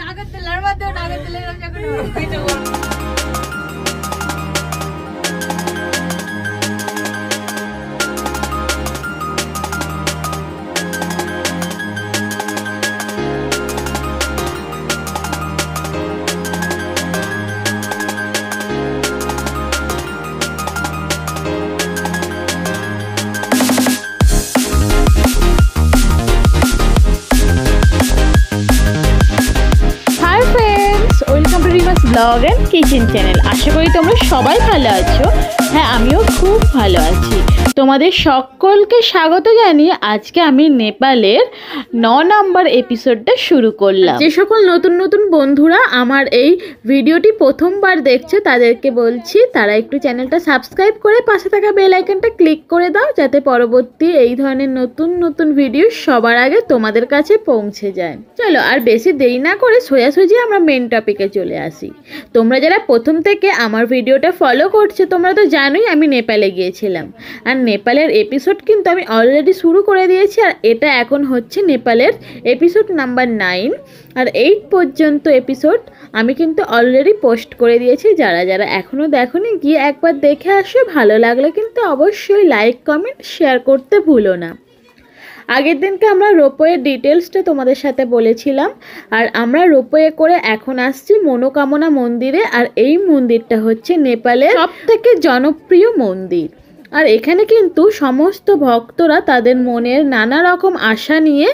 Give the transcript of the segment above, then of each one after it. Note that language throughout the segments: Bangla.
নাগরদোলার মধ্যে নাগরদোলার যখন ব্লগ এন্ড কিচেন চ্যানেল। আশা করি তোমরা সবাই ভালো আছো। হ্যাঁ, আমিও খুব ভালো আছি। তোমাদের সকলকে স্বাগত জানিয়ে আজকে আমি নেপালের 9 নম্বর এপিসোডটা শুরু করলাম। যে সকল নতুন নতুন বন্ধুরা আমার এই ভিডিওটি প্রথমবার দেখছো তাদেরকে বলছি তারা একটু চ্যানেলটা সাবস্ক্রাইব করে পাশে থাকা বেল আইকনটা ক্লিক করে দাও, যাতে পরবর্তী এই ধরনের নতুন নতুন ভিডিও সবার আগে তোমাদের কাছে পৌঁছে যায়। চলো আর বেশি দেরি না করে সোজাসুজি আমরা মেন টপিকে চলে আসি। তোমরা যারা প্রথম থেকে আমার ভিডিওটা ফলো করছো তোমরা তো জানোই আমি নেপালে গিয়েছিলাম, আর নেপালের এপিসোড কিন্তু আমি অলরেডি শুরু করে দিয়েছি। আর এটা এখন হচ্ছে নেপালের এপিসোড নাম্বার 9, আর 8 পর্যন্ত এপিসোড আমি কিন্তু অলরেডি পোস্ট করে দিয়েছি। যারা যারা এখনও দেখোনি গিয়ে একবার দেখে আসো। ভালো লাগলে কিন্তু অবশ্যই লাইক কমেন্ট শেয়ার করতে ভুলো না। আগের দিনকে আমরা রোপওয়ের ডিটেলসটা তোমাদের সাথে বলেছিলাম, আর আমরা রোপওয়ে করে এখন আসছি মনোকামনা মন্দিরে। আর এই মন্দিরটা হচ্ছে নেপালের সবথেকে জনপ্রিয় মন্দির। আর এখানে কিন্তু সমস্ত ভক্তরা তাদের মনের নানা রকম আশা নিয়ে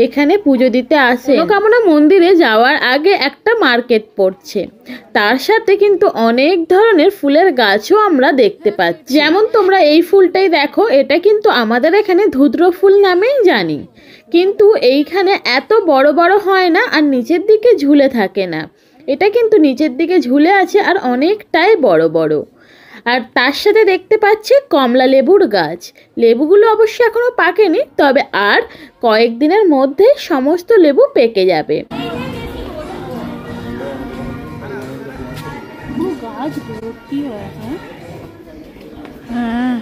এখানে পুজো দিতে আসে। মনোকামনা মন্দিরে যাওয়ার আগে একটা মার্কেট পড়ছে, তার সাথে কিন্তু অনেক ধরনের ফুলের গাছও আমরা দেখতে পাচ্ছি। যেমন তোমরা এই ফুলটাই দেখো, এটা কিন্তু আমাদের এখানে ধুদ্র ফুল নামেই জানি, কিন্তু এইখানে এত বড় বড় হয় না আর নিচের দিকে ঝুলে থাকে না। এটা কিন্তু নিচের দিকে ঝুলে আছে আর অনেকটাই বড় বড়। আর তার সাথে দেখতে পাচ্ছি কমলা লেবুর গাছ। লেবুগুলো অবশ্য এখনো পাকেনি, তবে আর কয়েকদিনের মধ্যে সমস্ত লেবু পেকে যাবে। গাছ ভর্তি হয়। হ্যাঁ,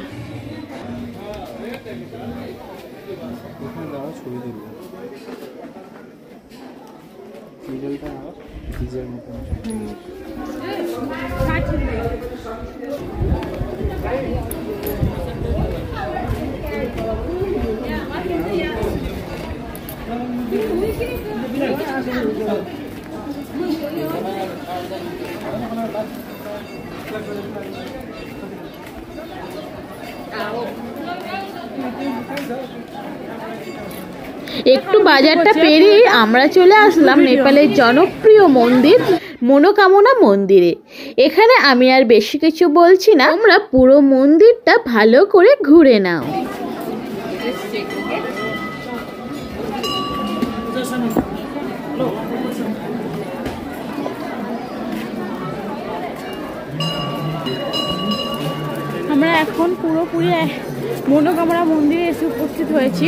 একটু বাজারটা পেরিয়ে আমরা চলে আসলাম নেপালের জনপ্রিয় মন্দির মনোকামনা মন্দিরে। এখানে আমি আর বেশি কিছু বলছি না, আমরা পুরো মন্দিরটা ভালো করে ঘুরে নাও। আমরা এখন পুরোপুরি মনোকামনা মন্দিরে এসে উপস্থিত হয়েছি।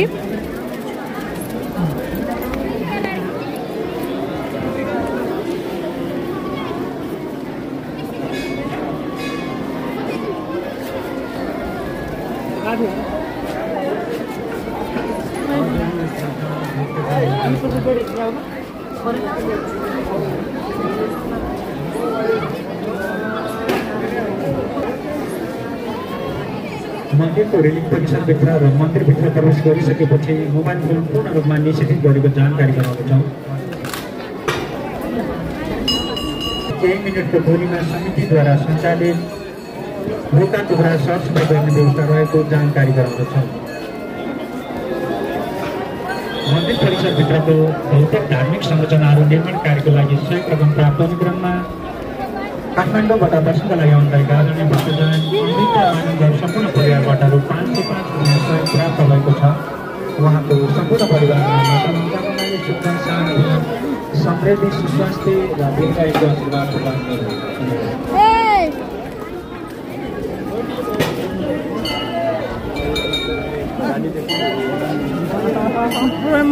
मन्दिरको रेलिङ परिसरभित्र र मन्दिरभित्र प्रवेश गरिसकेपछि मोबाइल फोन पूर्ण रूपमा निषेधित गरेको जानकारी गराउँछौँ। केही मिनटको दूरीमा समितिद्वारा सञ्चालित रोका टुक्रा सरसफाइ गर्ने व्यवस्था रहेको जानकारी गराउँदछौँ। मन्दिर परिसरभित्रको भौतिक धार्मिक संरचनाहरू निर्माण कार्यको लागि सहयोग रकम प्राप्त हुने क्रममा काठमाडौँबाट दर्शनका लागि आउनुभएका आदरणीय भक्तजन अमृत मानिसहरू सम्पूर्ण परिवारबाट रु 505 रुपियाँ सहयोग प्राप्त भएको छ। उहाँको सम्पूर्ण परिवारमा मनोकामनाले सुख शान्ति समृद्धि सुस्वास्थ्य र दीर्घायुको आशीर्वाद प्रदान গরুন।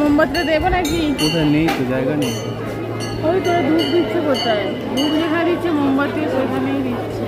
মোমবাতিটা দেবো নাকি? কোথায় নেই তো, জায়গা নেই। ওই তোরা ধূপ দিচ্ছে কোথায়? ধূপ যেখানে দিচ্ছে মোমবাতি সেখানেই দিচ্ছে।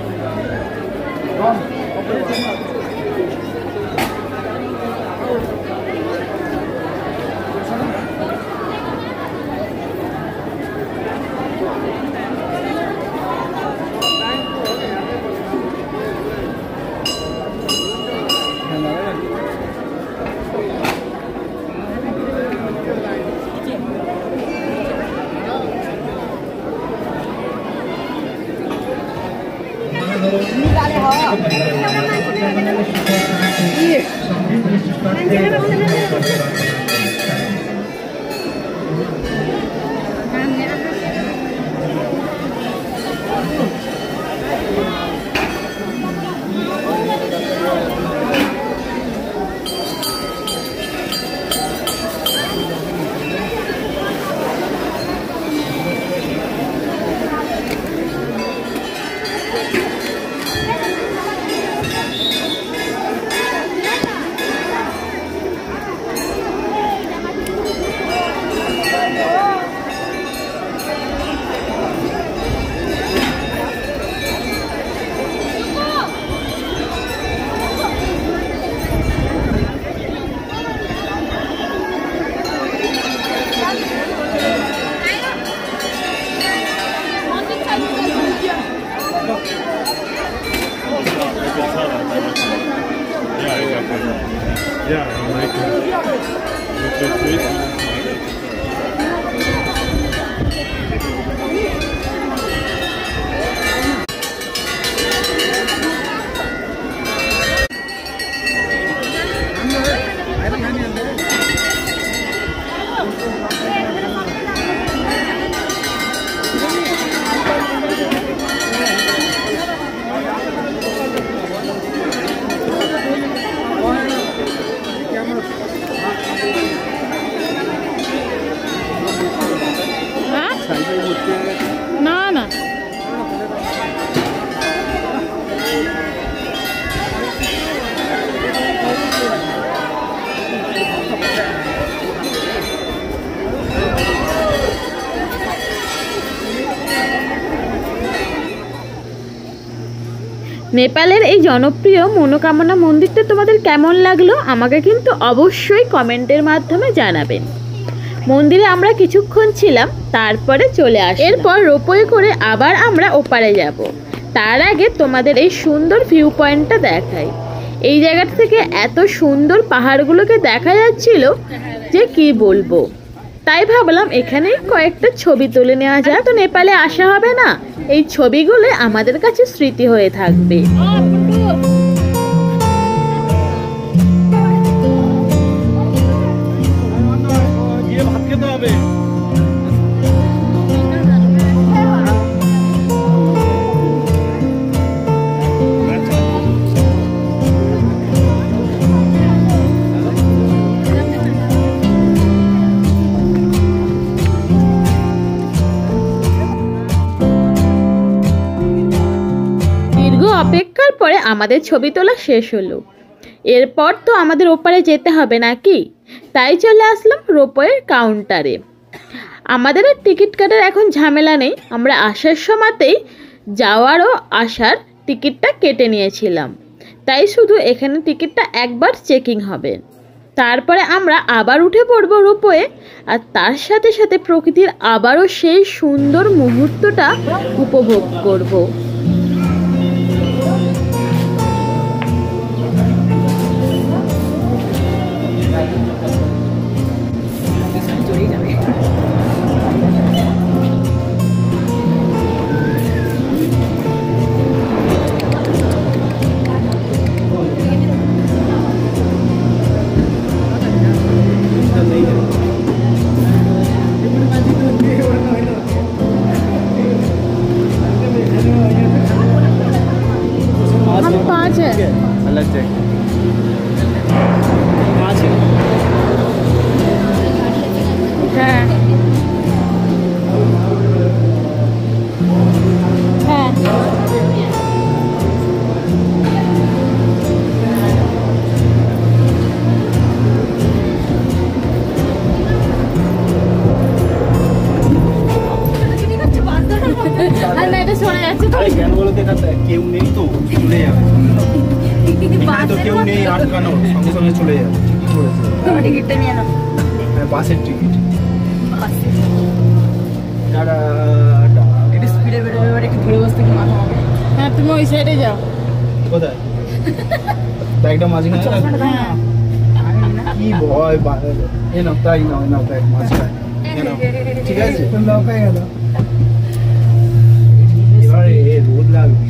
Yeah, I like it. It's sweet. না না নেপালের এই জনপ্রিয় মনোকামনা মন্দিরটা তোমাদের কেমন লাগলো আমাকে কিন্তু অবশ্যই কমেন্টের মাধ্যমে জানাবেন। মন্দিরে আমরা কিছুক্ষণ ছিলাম, তারপরে চলে আসি। এরপর রোপওয়ে করে আবার আমরা ওপারে যাব। তার আগে তোমাদের এই সুন্দর ভিউ পয়েন্টটা দেখাই। এই জায়গা থেকে এত সুন্দর পাহাড়গুলোকে দেখা যাচ্ছিল যে কি বলবো। তাই ভাবলাম এখানেই কয়েকটা ছবি তুলে নেওয়া যায়। তো নেপালে আসা হবে না, এই ছবিগুলো আমাদের কাছে স্মৃতি হয়ে থাকবে। অপেক্ষার পরে আমাদের ছবি তোলা শেষ হলো। এরপর তো আমাদের ওপারে যেতে হবে নাকি, তাই চলে আসলাম রোপওয়ের কাউন্টারে। আমাদের আর টিকিট কাটার এখন ঝামেলা নেই, আমরা আসার সময়তেই যাওয়ার ও আসার টিকিটটা কেটে নিয়েছিলাম। তাই শুধু এখানে টিকিটটা একবার চেকিং হবে, তারপরে আমরা আবার উঠে পড়ব রোপওয়ে। আর তার সাথে সাথে প্রকৃতির আবারও সেই সুন্দর মুহূর্তটা উপভোগ করব। কেউ নেই তো চলে যাবে, তো কেউ নেই আটকানো, সঙ্গে সঙ্গে চলে যাবে। কি করেছে টিকিটটা নিয়ে নাও, বাসের টিকিট। একটু স্পিডে বেরোবে, একটু ঘুরে বসতে কি মাথা হবে। হ্যাঁ তুমি ওই সাইডে যাও। কোথায় ব্যাগটা মাঝখানে? কি ভয়, এ নাও তাই নাও, নাও ব্যাগ মাঝখানে, ঠিক আছে লক হয়ে গেল। এবারে রোদ লাগবে,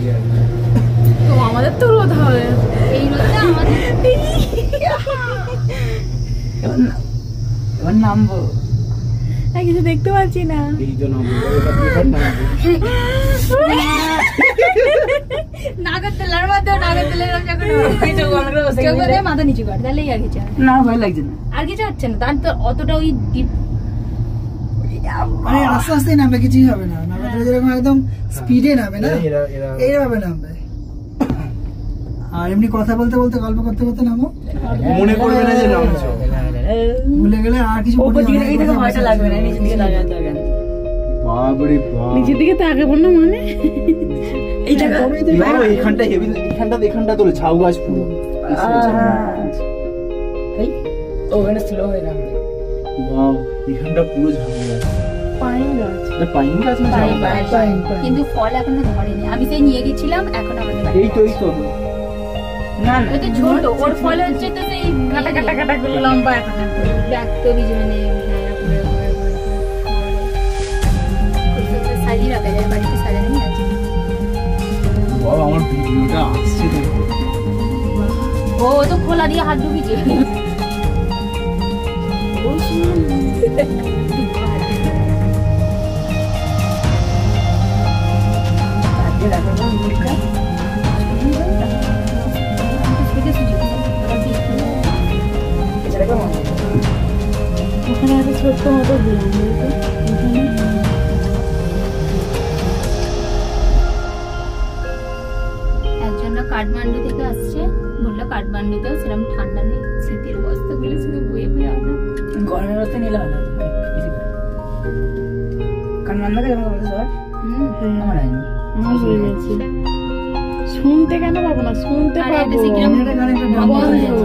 তো আমাদের তো রোদ হবে, এই রোদটা আমাদের এবার নামবো, কিছু দেখতে পাচ্ছি না। এই তো নামবো, এবার নামবো। নাগরদোলার মধ্যে নাগরদোলা এরকম যখন কেউ বলে মাথা নিচু কর, তাহলেই আর কিছু হয় না। না ভয় লাগছে না। আর কিছু হচ্ছে না, তার তো অতটা ওই ডিপ মানে আস্তে আস্তে নামবে, কিছুই হবে না। নামবে যেরকম একদম স্পিডে নামবে না, এইভাবে নামবে। আর এমনি কথা বলতে বলতে গল্প করতে করতে নামো, মনে করবে না যে নামছো। ভুলে গেলে আর কিছু উপর দিকে দেখে তো ভয়টা লাগবে না, নিচের দিকে লাগাতে হবে না। বাবরে বাপ, নিচের দিকে তাকাবো না মানে এই জায়গা এইখানটা হেভি, এখানটা তো ঝাউ গাছ পুরো। এই ওখানে স্লো হয়ে নামবে। বাহ, এখানটা পুরো ঝাউ গাছ। পাইন গাছ। না পাইন গাছ না ঝাউ গাছ? কিন্তু ফল এখনো ধরেনি। আমি সেই নিয়ে গেছিলাম, এখন আমাদের এই তো না না ওই তো ছোট, ওর ফল হচ্ছে তো সেই কাটা কাটা কাটা করে লম্বা এখন। ব্যক্ত বীজ মানে সাজিয়ে রাখা যায়, বাড়িতে সাজানোই আছে। বাবা আমার ভিডিওটা আসছে দেখো। ও তো খোলা দিয়ে হাত ঢুকিয়েছে। ওখানে একটা ছোট্ট মতো দিলাম একজনরা কাঠমান্ডু থেকে আসছে, বললো কাঠমান্ডুতেও সেরকম ঠান্ডা নেই, শীতের বস্তাগুলো শুধু বয়ে বয়ে আনা। গরমের রাতে নিলে ভালো হতো। কারণ রান্না কেমন করবো সবার? আমার হয়নি। আমার হয়ে গেছে। শুনতে কেন পাবো না, শুনতে আর পাবো। একটা সে কিরম আওয়াজ হচ্ছে।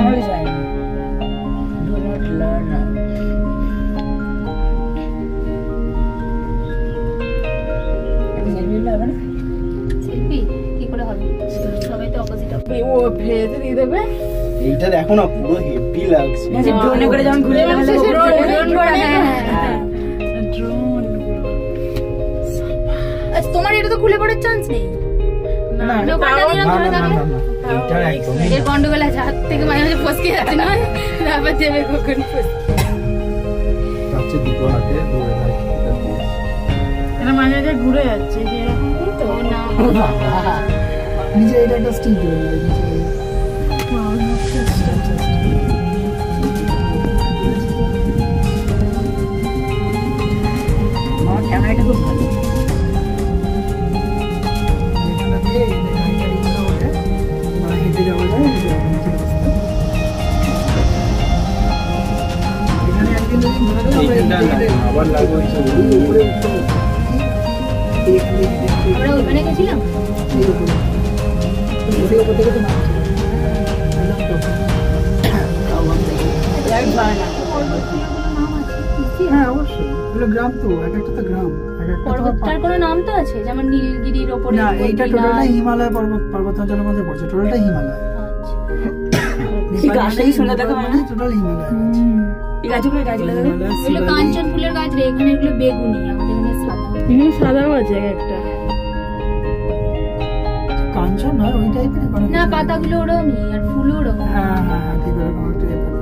আমার কিছু হয়নি। Do not learn now. একটা selfie নিলে হবে না? সেলফি কি করে হবে? সবাই তো অপোজিট। ও ভেজে দিয়ে দেবে। এইটা দেখো না, পুরো হেভি লাগছে। যে ড্রোনে করে যখন ঘুরে গেলে ড্রোন করে, ড্রোন। আচ্ছা তোমার এটা তো খুলে পড়ার চান্স নেই। না দোকানটা দিলাম না ধরে না না থাকলে। না, এইটা একদমই এর গন্ডগোল আছে, হাত থেকে মাঝে মাঝে ফসকে যাচ্ছে না, তারপর দেবে কখন ফসকে। যাচ্ছে দুটো হাতে ধরে রাখি। এটা মাঝে মাঝে ঘুরে যাচ্ছে, যে এরকম করতো না নিচে এটা একটা স্টিক দেবে নিচে। আমার ক্যামেরাটা খুব ভালো। এখানটা দিয়ে এই যে গাড়িগুলো ওঠে, বা হেঁটে যাওয়া যায়, হেঁটে যাওয়া নিচের রাস্তা। এখানে একদিন যদি মনে করো আমরা এইখানটা হেঁটে না, আবার লাগবে হচ্ছে উপরে উঠতে বসতে। এখানে হেঁটে হেঁটে আমরা ওখানে গেছিলাম। এই উপরে। এই উপর থেকে তো নামছে। একদম top। লাইট ভালো না। হ্যাঁ অবশ্যই, এগুলো গ্রাম তো, এক একটা তো গ্রাম, এক একটা তো পর্বতটার কোনো নাম তো আছে, যেমন নীলগিরির ওপরে না, এইটা বদ্রীনাথ। টোটালটা হিমালয় পর্বতাঞ্চলের মধ্যে পড়ছে, টোটালটা হিমালয়। এই গাছটা কি সুন্দর দেখো মানে? টোটাল হিমালয়। এই গাছগুলো গাছগুলো দেখো। হিমালয়, এগুলো শিবালিক। কাঞ্চন ফুলের গাছ রে, এখানে এগুলো বেগুনি, আমাদের এখানে সাদা। এখানে সাদাও আছে এক একটা। কাঞ্চন নয়, ওই টাইপের না পাতাগুলো ওরকমই, আর ফুলও ওরকম, হ্যাঁ হ্যাঁ হ্যাঁ, ঠিক ওরকম একটা ব্যাপার।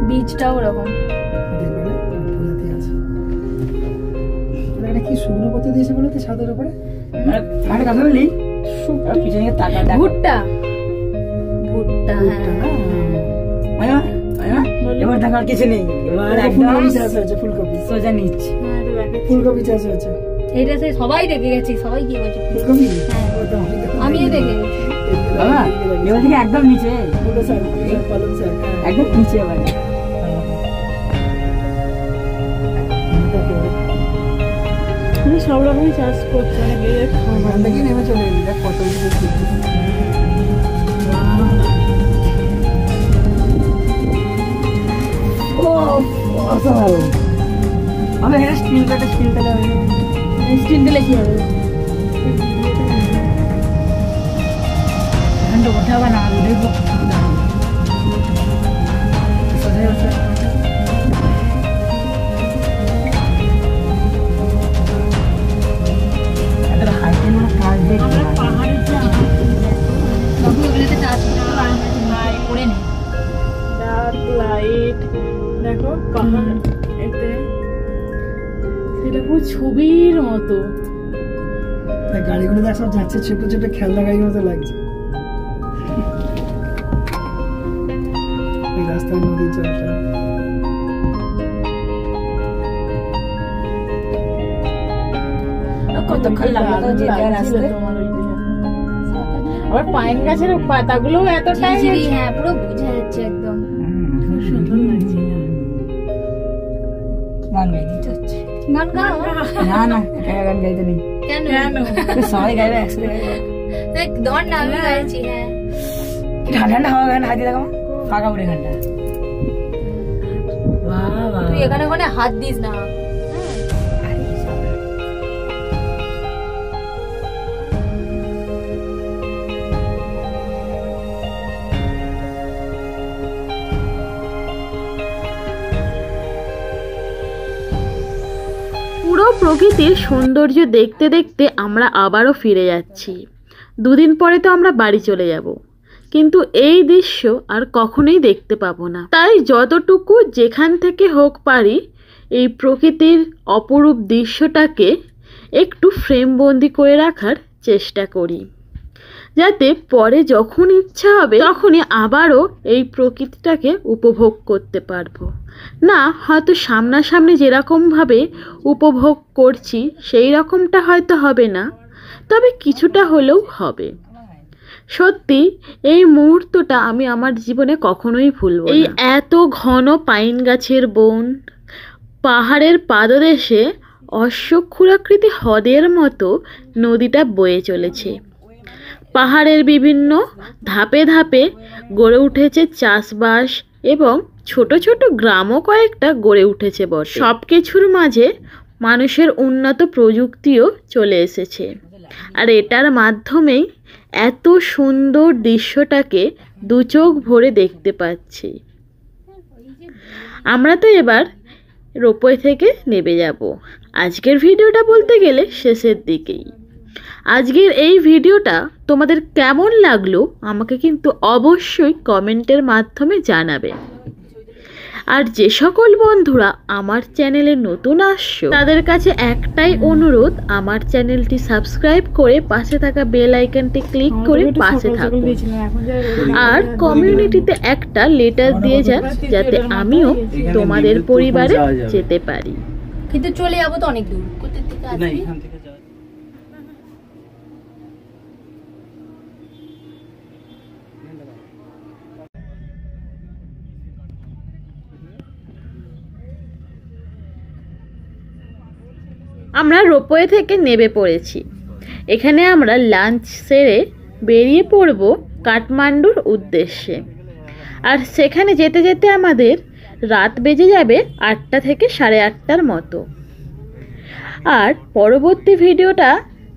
বীজটাও ওরকম। দেখবে প্রজাতি আছে। এটা কি শুকনো পাতা দিয়েছে বলতে ছাদের উপরে? মানে কথা বলি পিছনে গিয়ে তাকা দেখো। ভুট্টা, ভুট্টা ভুট্টা, হ্যাঁ। হ্যাঁ। আয়া আয়া এবার টাকা আর কিছু নেই, এবার একদম ফুলকপি চাষ হয়েছে, ফুলকপি। সোজা নিচ্ছে। ফুলকপি চাষ হয়েছে। এটা সে সবাই দেখে গেছি, সবাই কি বলছে ফুলকপি? হ্যাঁ। ওটা আমিও দেখে গেছি। বাবা এবার থেকে একদম নিচে, ফুলকপি শাক, পালং শাক, হ্যাঁ। একদম নিচে এবার। আমি সব রকমই চাষ করছি, অনেক এর খাবার। ওখান থেকেই নেমে চলে এলি, দেখ কত কিছু দেখছি। আমি এখানে স্টিল পেলে স্টিল দিলে কি হবে? এখানটা ওঠা হবে না, দেখবো সোজা ওঠা। এত হাইটে মানে কাজ দেখি আমরা পাহাড়ের যে বাবু ওগুলোতে চাষ করে নে। পাহাড় এতে সেটা পুরো ছবির মতো। গাড়িগুলো দেখ সব যাচ্ছে, ছোট ছোট খেলনা গাড়ির মতো লাগছে। এই রাস্তায় নদীর জলটা কতক্ষণ লাগলো যেতে রাস্তায়? আবার পাইন গাছের পাতাগুলো এতটাই হ্যাঁ পুরো বোঝা যাচ্ছে একদম। খুব সুন্দর লাগছে। গান গাইতে যাচ্ছে। গান গাও না না, গান গাইতে নেই। কেন? সবাই গাইবে একসাথে গাইবে। ধর না আমি গাইছি। হ্যাঁ ঠান্ডা ঠান্ডা হাওয়া গান হাতে দেখো, ফাঁকা পড়ে গানটা। বাহ, তুই এখানে ওখানে হাত দিস না। পুরো প্রকৃতির সৌন্দর্য দেখতে দেখতে আমরা আবারও ফিরে যাচ্ছি। দুদিন পরে তো আমরা বাড়ি চলে যাব, কিন্তু এই দৃশ্য আর কখনোই দেখতে পাবো না। তাই যতটুকু যেখান থেকে হোক পারি এই প্রকৃতির অপরূপ দৃশ্যটাকে একটু ফ্রেমবন্দি করে রাখার চেষ্টা করি, যাতে পরে যখন ইচ্ছা হবে তখনই আবারও এই প্রকৃতিটাকে উপভোগ করতে পারবো। না হয়তো সামনাসামনি যেরকমভাবে উপভোগ করছি সেই রকমটা হয়তো হবে না, তবে কিছুটা হলেও হবে। সত্যি এই মুহূর্তটা আমি আমার জীবনে কখনোই ভুলব না। এই এত ঘন পাইন গাছের বন, পাহাড়ের পাদদেশে অশ্বক্ষুরাকৃতি হ্রদের মতো নদীটা বয়ে চলেছে। পাহাড়ের বিভিন্ন ধাপে ধাপে গড়ে উঠেছে চাষবাস এবং ছোট ছোট গ্রামও কয়েকটা গড়ে উঠেছে বটে। সব কিছুর মাঝে মানুষের উন্নত প্রযুক্তিও চলে এসেছে, আর এটার মাধ্যমেই এত সুন্দর দৃশ্যটাকে দু চোখ ভরে দেখতে পাচ্ছি। আমরা তো এবার রোপওয়ে থেকে নেমে যাব। আজকের ভিডিওটা বলতে গেলে শেষের দিকেই। আজকের এই ভিডিওটা তোমাদের কেমন লাগলো আমাকে কিন্তু অবশ্যই কমেন্টের মাধ্যমে জানাবে। আর যে সকল বন্ধুরা আমার চ্যানেলে নতুন আসছো তাদের কাছে একটাই অনুরোধ, আমার চ্যানেলটি সাবস্ক্রাইব করে পাশে থাকা বেল আইকনটি ক্লিক করে পাশে থাকুন। আর কমিউনিটিতে একটা লেটার দিয়ে যান, যাতে আমিও তোমাদের পরিবারে যেতে পারি। কিন্তু চলে যাবো তো অনেক দূর। কোথা থেকে আসবি? আমরা রোপওয়ে থেকে নেমে পড়েছি। এখানে আমরা লাঞ্চ সেরে বেরিয়ে পড়ব কাঠমান্ডুর উদ্দেশ্যে। আর সেখানে যেতে যেতে আমাদের রাত বেজে যাবে 8টা থেকে 8:30টার মতো। আর পরবর্তী ভিডিওটা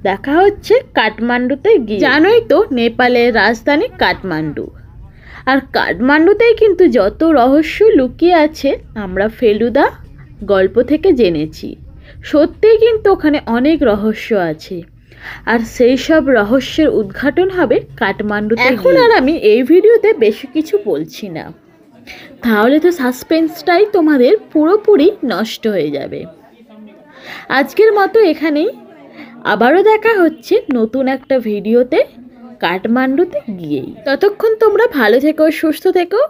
দেখা হচ্ছে কাঠমান্ডুতে গিয়ে। জানোই তো নেপালের রাজধানী কাঠমান্ডু। আর কাঠমান্ডুতেই কিন্তু যত রহস্য লুকিয়ে আছে আমরা ফেলুদা গল্প থেকে জেনেছি। সত্যিই কিন্তু ওখানে অনেক রহস্য আছে, আর সেই সব রহস্যের উদ্ঘাটন হবে কাঠমান্ডুতে। এখন আর আমি এই ভিডিওতে বেশি কিছু বলছি না, তাহলে তো সাসপেন্সটাই তোমাদের পুরোপুরি নষ্ট হয়ে যাবে। আজকের মতো এখানেই, আবারও দেখা হচ্ছে নতুন একটা ভিডিওতে কাঠমান্ডুতে গিয়েই। ততক্ষণ তোমরা ভালো থেকো, সুস্থ থেকো,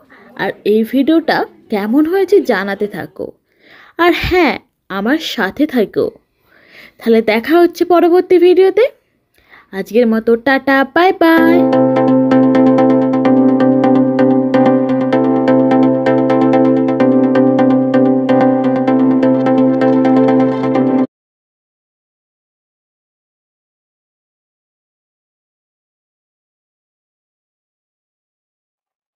আর এই ভিডিওটা কেমন হয়েছে জানাতে থাকো। আর হ্যাঁ, আমার সাথে থাকো। তাহলে দেখা হচ্ছে পরবর্তী ভিডিওতে। আজকের মতো টাটা, বাই বাই।